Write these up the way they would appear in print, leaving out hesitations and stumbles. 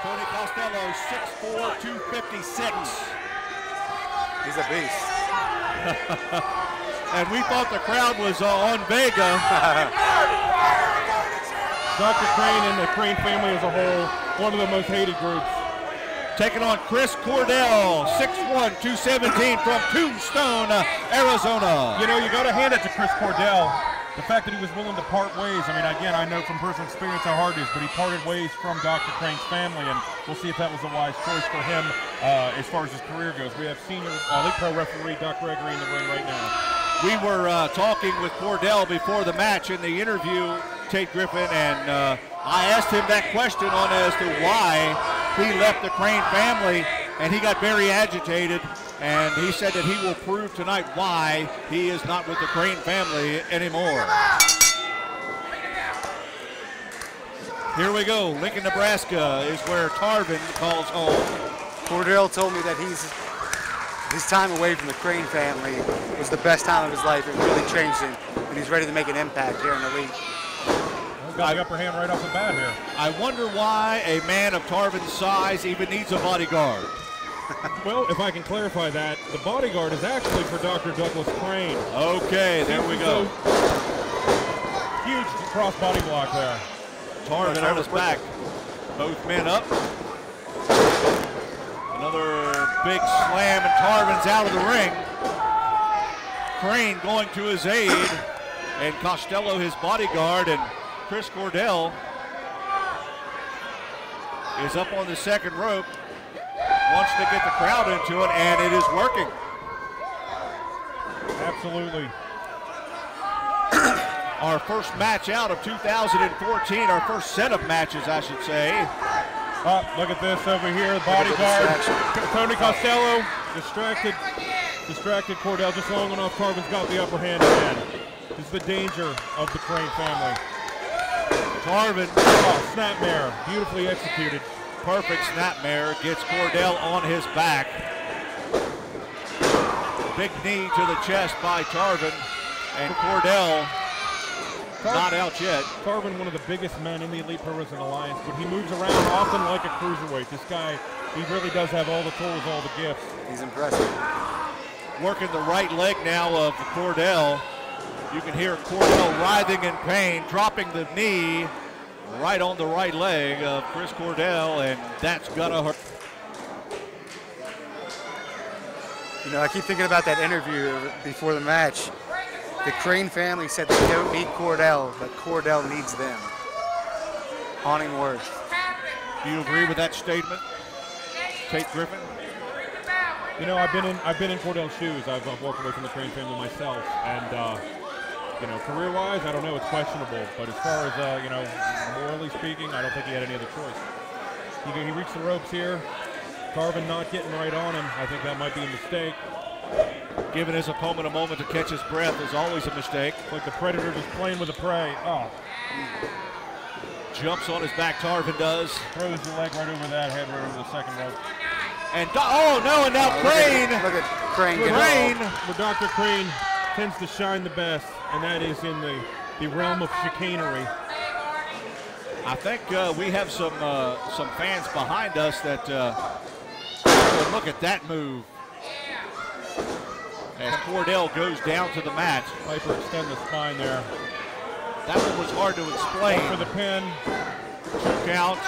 Tony Costello, 6'4", 256. He's a beast. And we thought the crowd was on Vega. Dr. Crane and the Crane family as a whole, one of the most hated groups. Taking on Chris KORDELL, 6'1", 217 from Tombstone, Arizona. You know, you got to hand it to Chris KORDELL. The fact that he was willing to part ways, I mean, again, I know from personal experience how hard it is, but he parted ways from Dr. Crane's family, and we'll see if that was a wise choice for him as far as his career goes. We have senior Elite Pro referee Doc Gregory in the ring right now. We were talking with KORDELL before the match in the interview, Tate Griffin, and I asked him that question on as to why he left the Crane family, and he got very agitated. And he said that he will prove tonight why he is not with the Crane family anymore. Here we go. Lincoln, Nebraska is where Tarvin calls home. KORDELL told me that his time away from the Crane family was the best time of his life. It really changed him, and he's ready to make an impact here in the league. Well, got the upper hand right off the bat here. I wonder why a man of Tarvin's size even needs a bodyguard. Well, if I can clarify that, the bodyguard is actually for Dr. Douglas Crane. Okay, there we go. Huge cross body block there. Tarvin on his back. Both men up. Another big slam, and Tarvin's out of the ring. Crane going to his aid, and Costello his bodyguard, and Chris KORDELL is up on the second rope. Wants to get the crowd into it, and it is working. Absolutely. Our first match out of 2014, our first set of matches, I should say. Oh, look at this over here, the bodyguard. Tony Costello distracted KORDELL just long enough. Tarvin's got the upper hand again. This is the danger of the Crane family. Tarvin, snapmare, beautifully executed. Perfect snapmare, gets KORDELL on his back. Big knee to the chest by Tarvin, and KORDELL not out yet. Tarvin, one of the biggest men in the Elite Pro Wrestling Alliance, but he moves around often like a cruiserweight. This guy, he really does have all the tools, all the gifts. He's impressive. Working the right leg now of KORDELL. You can hear KORDELL writhing in pain, dropping the knee right on the right leg of Chris KORDELL, and that's gonna hurt. You know, I keep thinking about that interview before the match. The Crane family said they don't need KORDELL, but KORDELL needs them. Haunting words. Do you agree with that statement, Tate Griffin? You know, I've been in KORDELL's shoes. I've walked away from the Crane family myself, and you know, career-wise, I don't know, it's questionable. But as far as you know, morally speaking, I don't think he had any other choice. He reached the ropes here. Tarvin not getting right on him. I think that might be a mistake. Giving his opponent a moment to catch his breath is always a mistake. It's like the predator just playing with the prey. Oh. Jumps on his back, Tarvin does. Throws the leg right over that head, right over the second rope. And oh no, and now Crane. Look at Crane. Where Dr. Crane tends to shine the best, and that is in the realm of chicanery. I think we have some fans behind us that look at that move. As KORDELL goes down to the mat. Piper extend the spine there. That one was hard to explain. For the pin. 2 count.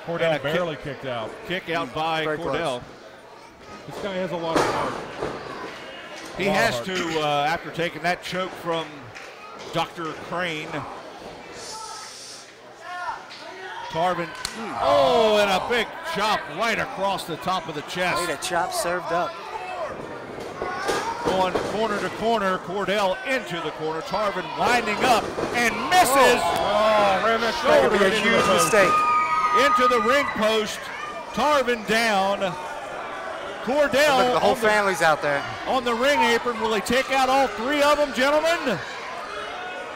KORDELL barely kicked out. Kick out by KORDELL. This guy has a lot of heart. He has to, after taking that choke from Dr. Crane. Tarvin, oh, and a big chop right across the top of the chest. Made a chop served up. Going corner to corner, KORDELL into the corner. Tarvin winding up and misses. Ran that That could be a huge mistake. Into the ring post. Tarvin down. KORDELL. Look, the whole family's out there. On the ring apron. Will he take out all 3 of them, gentlemen?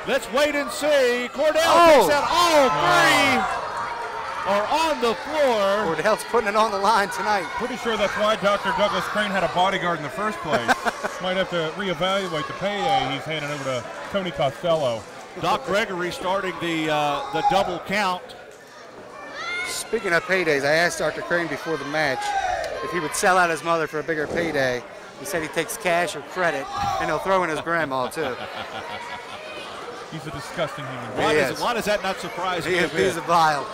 Let's wait and see. KORDELL takes out all 3. Are on the floor. KORDELL's putting it on the line tonight. Pretty sure that's why Dr. Douglas Crane had a bodyguard in the first place. Might have to reevaluate the payday he's handing over to Tony Costello. Doc Gregory starting the double count. Speaking of paydays, I asked Dr. Crane before the match if he would sell out his mother for a bigger payday. He said he takes cash or credit, and he'll throw in his grandma, too. He's a disgusting human being. Why does that not surprise you? He's a vile.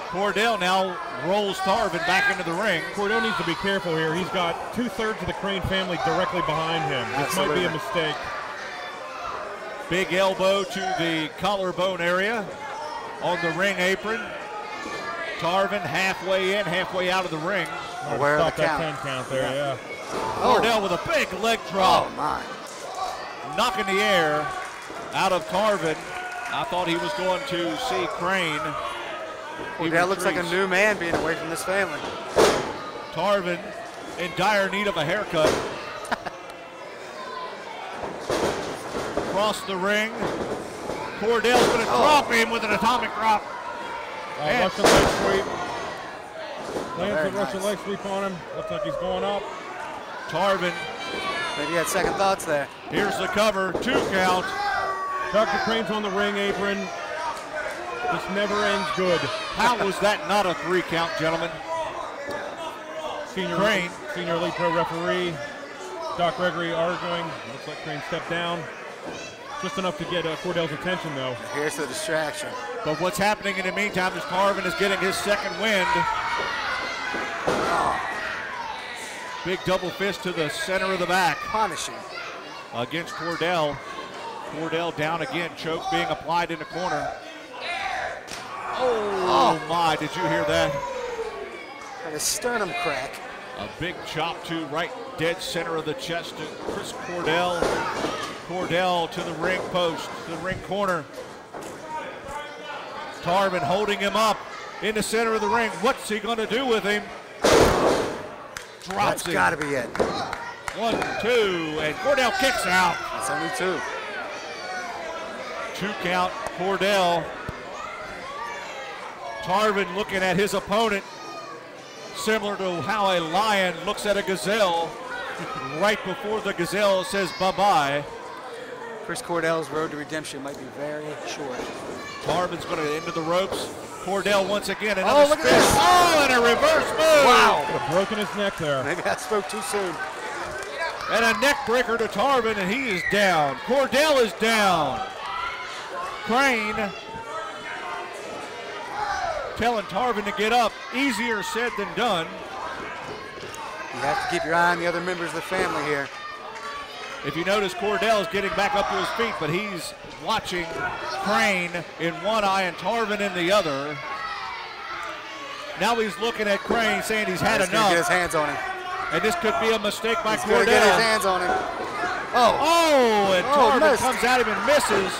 Cordell now rolls Tarvin back into the ring. Cordell needs to be careful here. He's got 2/3 of the Crane family directly behind him. This might be a mistake. Big elbow to the collarbone area on the ring apron. Tarvin halfway in, halfway out of the ring. Where Stop the that count? 10 count there, yeah. Cordell with a big leg drop. Oh, my. Knocking the air out of Tarvin. I thought he was going to see Crane. Cordell looks like a new man being away from this family. Tarvin in dire need of a haircut. Across the ring. Cordell's going to drop him with an atomic drop. Russian leg sweep. Lands the Russian leg sweep on him. Looks like he's going up. Tarvin. Maybe he had second thoughts there. Here's the cover. 2 count. Dr. Crane's on the ring apron. This never ends good. How was that not a 3 count, gentlemen? Senior Crane. Senior Elite Pro referee. Doc Gregory arguing. Looks like Crane stepped down. Just enough to get Cordell's attention, though. Here's the distraction. But what's happening in the meantime is Tarvin is getting his second wind. Big double fist to the center of the back. Punishing. Against Cordell. Cordell down again. Choke being applied in the corner. Oh my, did you hear that? Like a sternum crack. A big chop to right dead center of the chest to Chris Cordell. Cordell to the ring post, to the ring corner. Tarvin holding him up in the center of the ring. What's he going to do with him? Drops That's him. got to be it. 1, 2, and Cordell kicks out. That's only 2. 2 count, Cordell. Tarvin looking at his opponent, similar to how a lion looks at a gazelle right before the gazelle says bye-bye. Chris Cordell's road to redemption might be very short. Tarvin's going to into the ropes. Cordell once again, another look spin. at this. Oh, and a reverse move. Wow. Could have broken his neck there. Maybe I spoke too soon. And a neck breaker to Tarvin, and he is down. Cordell is down. Crane telling Tarvin to get up. Easier said than done. You have to keep your eye on the other members of the family here. If you notice, Cordell is getting back up to his feet, but he's watching Crane in one eye and Tarvin in the other. Now he's looking at Crane saying he's had He's enough. gonna get his hands on him. And this could be a mistake by He's Cordell. gonna get his hands on him. Oh, and Tarvin missed. comes at him and misses.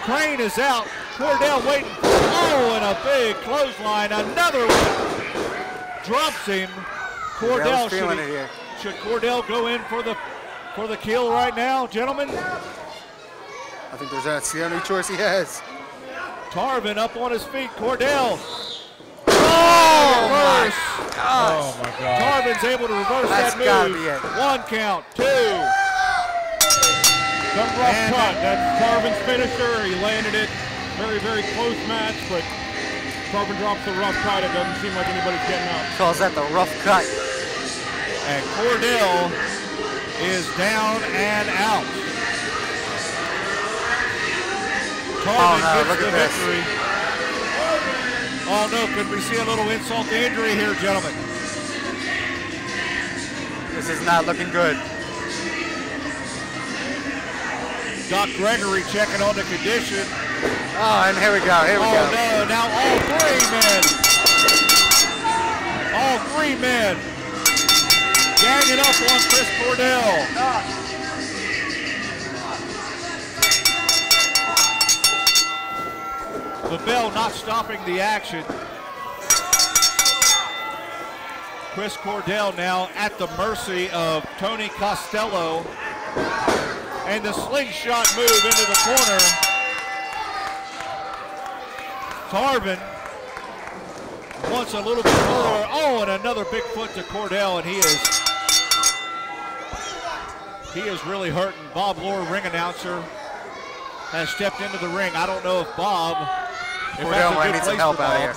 Crane is out. Cordell waiting. Oh, and a big clothesline. Another one. Drops him. Cordell, feeling it here. should Cordell go in for the kill right now, gentlemen? I think that's the only choice he has. Tarvin up on his feet. Cordell. Oh, my Reverse. gosh. Oh, my God. Tarvin's able to reverse That's that gotta move. be it. 1 count, 2. The rough cut. That's Tarvin's finisher. He landed it. Very, very close match, but Tarvin drops the rough cut. It doesn't seem like anybody's getting up. Calls that the rough cut. And Cordell is down and out. Tarvin no, gets look the at this. victory. Oh no, could we see a little insult to injury here, gentlemen? This is not looking good. Doc Gregory checking on the condition. Oh, and here we go. Here we Oh go. no, now all 3 men. All 3 men ganging up on Chris Cordell. The bell not stopping the action. Chris Cordell now at the mercy of Tony Costello. And the slingshot move into the corner. Tarvin wants a little bit more. Oh, and another big foot to Cordell, and he is really hurting. Bob Lohr, ring announcer, has stepped into the ring. I don't know if Bob, if Cordell that's a might good need some place help for out Bob. here.